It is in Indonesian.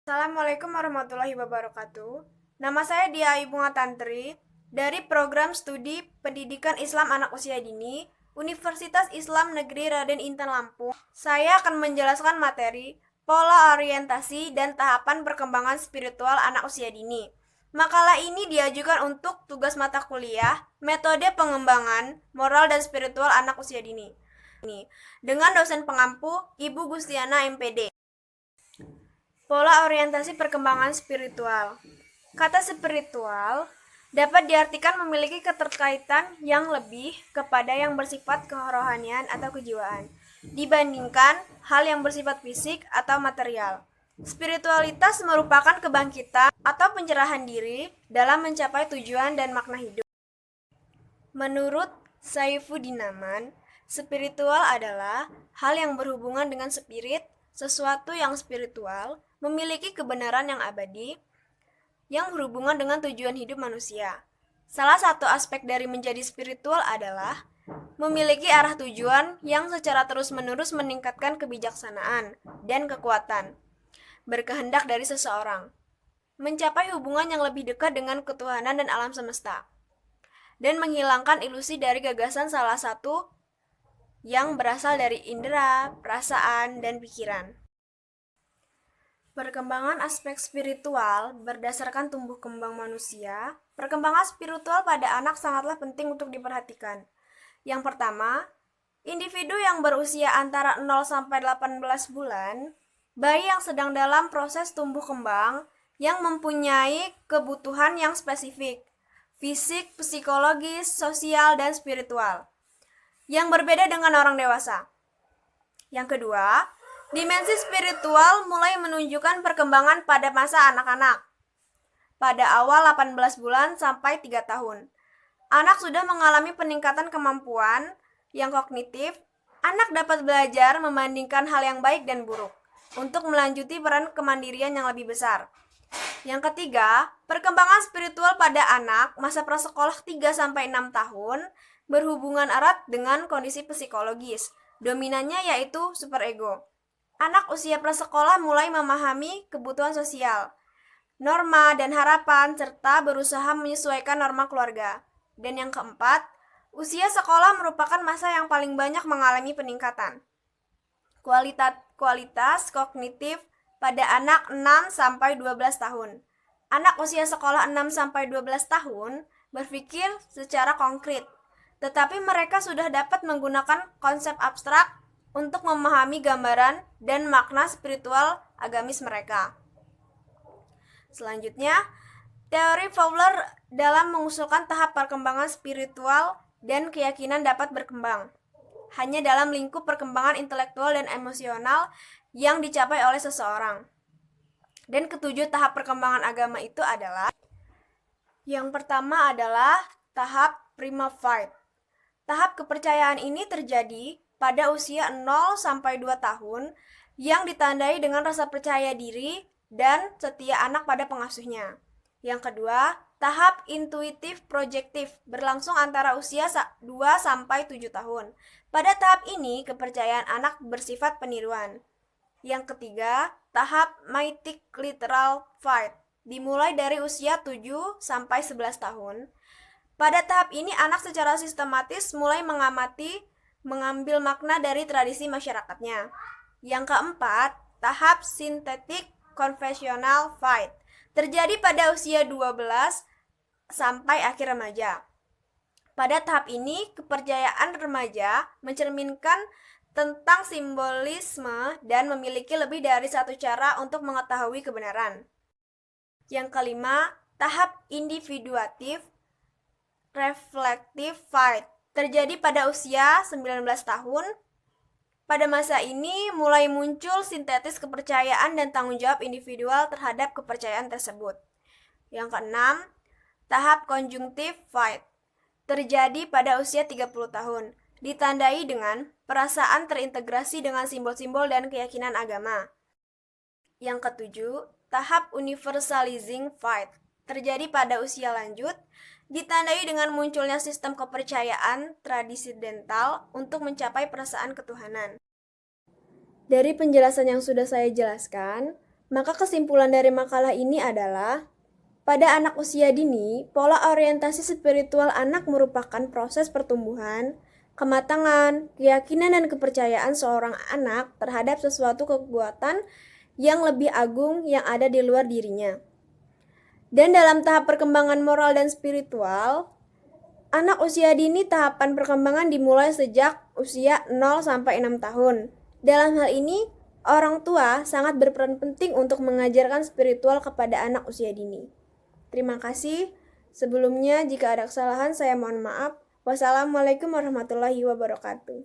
Assalamualaikum warahmatullahi wabarakatuh. Nama saya Dia Bunga Tantri dari Program Studi Pendidikan Islam Anak Usia Dini, Universitas Islam Negeri Raden Intan Lampung. Saya akan menjelaskan materi pola orientasi dan tahapan perkembangan spiritual anak usia dini. Makalah ini diajukan untuk tugas mata kuliah Metode Pengembangan Moral dan Spiritual Anak Usia Dini dengan dosen pengampu Ibu Gustiana MPD. Pola orientasi perkembangan spiritual. Kata spiritual dapat diartikan memiliki keterkaitan yang lebih kepada yang bersifat kerohanian atau kejiwaan dibandingkan hal yang bersifat fisik atau material. Spiritualitas merupakan kebangkitan atau pencerahan diri dalam mencapai tujuan dan makna hidup. Menurut Saifuddin Aman, spiritual adalah hal yang berhubungan dengan spirit, sesuatu yang spiritual, memiliki kebenaran yang abadi, yang berhubungan dengan tujuan hidup manusia. Salah satu aspek dari menjadi spiritual adalah memiliki arah tujuan yang secara terus-menerus meningkatkan kebijaksanaan dan kekuatan berkehendak dari seseorang, mencapai hubungan yang lebih dekat dengan ketuhanan dan alam semesta, dan menghilangkan ilusi dari gagasan salah satu yang berasal dari indera, perasaan, dan pikiran. Perkembangan aspek spiritual berdasarkan tumbuh kembang manusia. Perkembangan spiritual pada anak sangatlah penting untuk diperhatikan. Yang pertama, individu yang berusia antara 0 sampai 18 bulan, bayi yang sedang dalam proses tumbuh kembang yang mempunyai kebutuhan yang spesifik, fisik, psikologis, sosial, dan spiritual, yang berbeda dengan orang dewasa. Yang kedua, dimensi spiritual mulai menunjukkan perkembangan pada masa anak-anak. Pada awal 18 bulan sampai 3 tahun, anak sudah mengalami peningkatan kemampuan yang kognitif. Anak dapat belajar membandingkan hal yang baik dan buruk untuk melanjuti peran kemandirian yang lebih besar. Yang ketiga, perkembangan spiritual pada anak masa prasekolah 3 sampai 6 tahun berhubungan erat dengan kondisi psikologis. Dominannya yaitu superego. Anak usia prasekolah mulai memahami kebutuhan sosial, norma dan harapan, serta berusaha menyesuaikan norma keluarga. Dan yang keempat, usia sekolah merupakan masa yang paling banyak mengalami peningkatan kualitas kognitif pada anak 6 sampai 12 tahun. Anak usia sekolah 6 sampai 12 tahun berpikir secara konkret, tetapi mereka sudah dapat menggunakan konsep abstrak untuk memahami gambaran dan makna spiritual agamis mereka. Selanjutnya, teori Fowler dalam mengusulkan tahap perkembangan spiritual dan keyakinan dapat berkembang hanya dalam lingkup perkembangan intelektual dan emosional yang dicapai oleh seseorang. Dan ketujuh tahap perkembangan agama itu adalah: yang pertama adalah tahap prima fide. Tahap kepercayaan ini terjadi pada usia 0 sampai 2 tahun yang ditandai dengan rasa percaya diri dan setia anak pada pengasuhnya. Yang kedua, tahap intuitif projektif berlangsung antara usia 2 sampai 7 tahun. Pada tahap ini, kepercayaan anak bersifat peniruan. Yang ketiga, tahap mythic literal fide dimulai dari usia 7 sampai 11 tahun. Pada tahap ini, anak secara sistematis mulai mengambil makna dari tradisi masyarakatnya. Yang keempat, tahap synthetic confessional fide terjadi pada usia 12 sampai akhir remaja. Pada tahap ini, kepercayaan remaja mencerminkan tentang simbolisme dan memiliki lebih dari satu cara untuk mengetahui kebenaran. Yang kelima, tahap individuatif reflective fide terjadi pada usia 19 tahun. Pada masa ini mulai muncul sintetis kepercayaan dan tanggung jawab individual terhadap kepercayaan tersebut. Yang keenam, tahap conjunctive fide terjadi pada usia 30 tahun, ditandai dengan perasaan terintegrasi dengan simbol-simbol dan keyakinan agama. Yang ketujuh, tahap universalizing fide terjadi pada usia lanjut, ditandai dengan munculnya sistem kepercayaan tradisidental untuk mencapai perasaan ketuhanan. Dari penjelasan yang sudah saya jelaskan, Maka kesimpulan dari makalah ini adalah, pada anak usia dini, pola orientasi spiritual anak merupakan proses pertumbuhan, kematangan, keyakinan dan kepercayaan seorang anak terhadap sesuatu kekuatan yang lebih agung yang ada di luar dirinya. Dan dalam tahap perkembangan moral dan spiritual, anak usia dini tahapan perkembangan dimulai sejak usia 0 sampai 6 tahun. Dalam hal ini, orang tua sangat berperan penting untuk mengajarkan spiritual kepada anak usia dini. Terima kasih. Sebelumnya, jika ada kesalahan, saya mohon maaf. Wassalamualaikum warahmatullahi wabarakatuh.